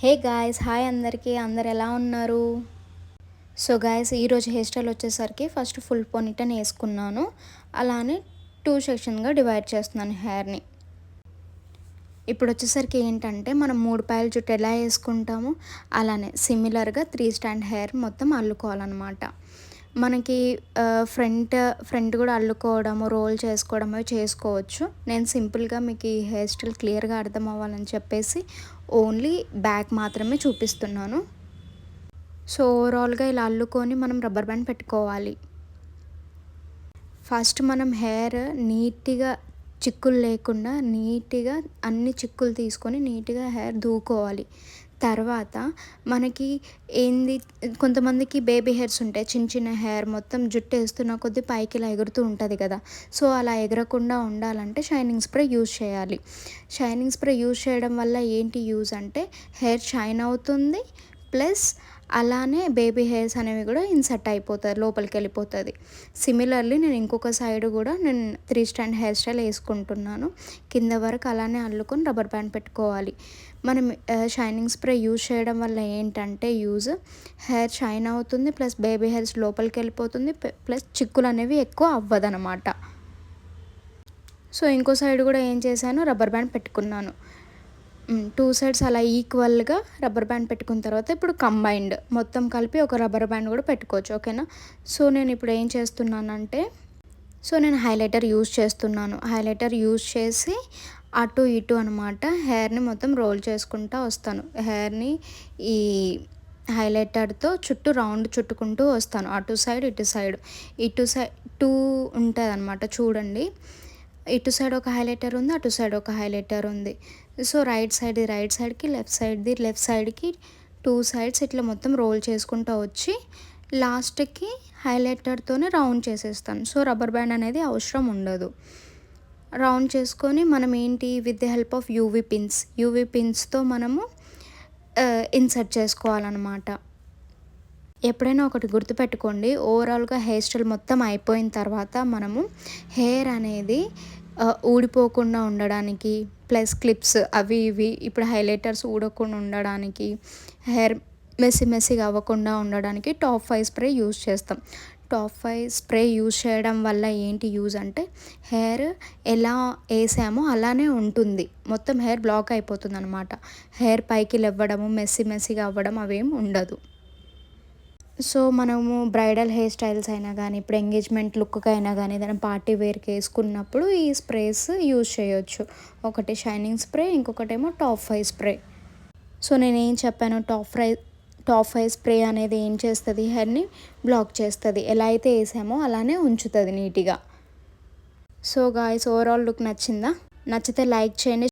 Hey guys, hi అందరికీ. అందరు ఎలా ఉన్నారు? సో గాయ్స్, ఈరోజు హెయిర్ స్టైల్ వచ్చేసరికి ఫస్ట్ ఫుల్ పోనీటని వేసుకున్నాను. అలానే 2 సెక్షన్గా డివైడ్ చేస్తున్నాను హెయిర్ని. ఇప్పుడు వచ్చేసరికి ఏంటంటే మనం 3 పాయల జుట్టు ఎలా వేసుకుంటామో అలానే సిమిలర్గా 3 స్టాండ్ హెయిర్ మొత్తం అల్లుకోవాలన్నమాట. మనకి ఫ్రంట్ కూడా అల్లుకోవడము, రోల్ చేసుకోవడం అవి చేసుకోవచ్చు. నేను సింపుల్గా మీకు ఈ హెయిర్ స్టైల్ క్లియర్గా అర్థం అవ్వాలని చెప్పేసి ఓన్లీ బ్యాక్ మాత్రమే చూపిస్తున్నాను. సో ఓవరాల్గా ఇలా అల్లుకొని మనం రబ్బర్ బ్యాండ్ పెట్టుకోవాలి. ఫస్ట్ మనం హెయిర్ నీట్గా చిక్కులు లేకుండా నీట్గా అన్ని చిక్కులు తీసుకొని నీట్గా హెయిర్ దూకోవాలి. తర్వాత మనకి కొంతమందికి బేబీ హెయిర్స్ ఉంటాయి. చిన్న చిన్న హెయిర్ మొత్తం జుట్టు వేస్తున్న కొద్దీ పైకి ఇలా ఎగురుతూ ఉంటుంది కదా. సో అలా ఎగరకుండా ఉండాలంటే షైనింగ్ స్ప్రే యూజ్ చేయాలి. షైనింగ్ స్ప్రే యూజ్ చేయడం వల్ల ఏంటి యూజ్ అంటే హెయిర్ షైన్ అవుతుంది, ప్లస్ అలానే బేబీ హెయిర్స్ అనేవి కూడా ఇన్సర్ట్ అయిపోతాయి, లోపలికి వెళ్ళిపోతుంది. సిమిలర్లీ నేను ఇంకొక సైడ్ కూడా 3 స్టాండ్ హెయిర్ స్టైల్ వేసుకుంటున్నాను. కింద వరకు అలానే అల్లుకొని రబ్బర్ బ్యాండ్ పెట్టుకోవాలి. మనం షైనింగ్ స్ప్రే యూజ్ చేయడం వల్ల ఏంటంటే హెయిర్ షైన్ అవుతుంది, ప్లస్ బేబీ హెయిర్స్ లోపలికి వెళ్ళిపోతుంది, ప్లస్ చిక్కులు అనేవి ఎక్కువ అవ్వదనమాట. సో ఇంకో సైడ్ కూడా ఏం చేశాను, రబ్బర్ బ్యాండ్ పెట్టుకున్నాను. 2 సైడ్స్ అలా ఈక్వల్గా రబ్బర్ బ్యాండ్ పెట్టుకున్న తర్వాత ఇప్పుడు కంబైన్డ్ మొత్తం కలిపి ఒక రబ్బర్ బ్యాండ్ కూడా పెట్టుకోవచ్చు. ఓకేనా. సో నేను ఇప్పుడు ఏం చేస్తున్నానంటే నేను హైలైటర్ యూజ్ చేస్తున్నాను. హైలైటర్ యూజ్ చేసి అటు ఇటు అనమాట హెయిర్ని మొత్తం రోల్ చేసుకుంటూ వస్తాను. హెయిర్ని ఈ హైలైటర్తో చుట్టూ రౌండ్ చుట్టుకుంటూ వస్తాను. అటు సైడ్ ఇటు సైడ్ 2 ఉంటుంది అనమాట. చూడండి, ఇటు సైడ్ ఒక హైలైటర్ ఉంది, అటు సైడ్ ఒక హైలైటర్ ఉంది. సో రైట్ సైడ్కి లెఫ్ట్ సైడ్కి 2 సైడ్స్ ఇట్లా మొత్తం రోల్ చేసుకుంటూ వచ్చి లాస్ట్కి హైలైటర్తోనే రౌండ్ చేసేస్తాను. సో రబ్బర్ బ్యాండ్ అనేది అవసరం ఉండదు. రౌండ్ చేసుకొని మనం ఏంటి with the help of UV పిన్స్తో మనము ఇన్సర్ట్ చేసుకోవాలన్నమాట. ఎప్పుడైనా ఒకటి గుర్తుపెట్టుకోండి, ఓవరాల్గా హెయిర్ స్టైల్ మొత్తం అయిపోయిన తర్వాత మనము హెయిర్ అనేది ఊడిపోకుండా ఉండడానికి, ప్లస్ క్లిప్స్ అవి ఇవి ఇప్పుడు హైలైటర్స్ ఊడకుండా ఉండడానికి, హెయిర్ మెస్సీగా అవ్వకుండా ఉండడానికి టాప్ 5 స్ప్రే యూజ్ చేస్తాం. టాప్ 5 స్ప్రే యూజ్ చేయడం వల్ల ఏంటి యూజ్ అంటే హెయిర్ ఎలా వేసామో అలానే ఉంటుంది. మొత్తం హెయిర్ బ్లాక్ అయిపోతుంది అనమాట. హెయిర్ పైకి లేవ్వడము, మెస్సీగా అవ్వడం అవేం ఉండదు. సో మనము బ్రైడల్ హెయిర్ స్టైల్స్ అయినా కానీ, ఇప్పుడు ఎంగేజ్మెంట్ లుక్కి అయినా కానీ, ఏదైనా పార్టీ వేర్కి వేసుకున్నప్పుడు ఈ స్ప్రేస్ యూజ్ చేయొచ్చు. ఒకటి షైనింగ్ స్ప్రే, ఇంకొకటేమో టాప్ 5 స్ప్రే. సో నేనేం చెప్పాను, టాప్ 5 స్ప్రే అనేది ఏం చేస్తుంది, హెయిర్ని బ్లాక్ చేస్తుంది. ఎలా అయితే వేసామో అలానే ఉంచుతుంది నీట్గా. సో గాయ్స్, ఓవరాల్ లుక్ నచ్చిందా? నచ్చితే లైక్ చేయండి.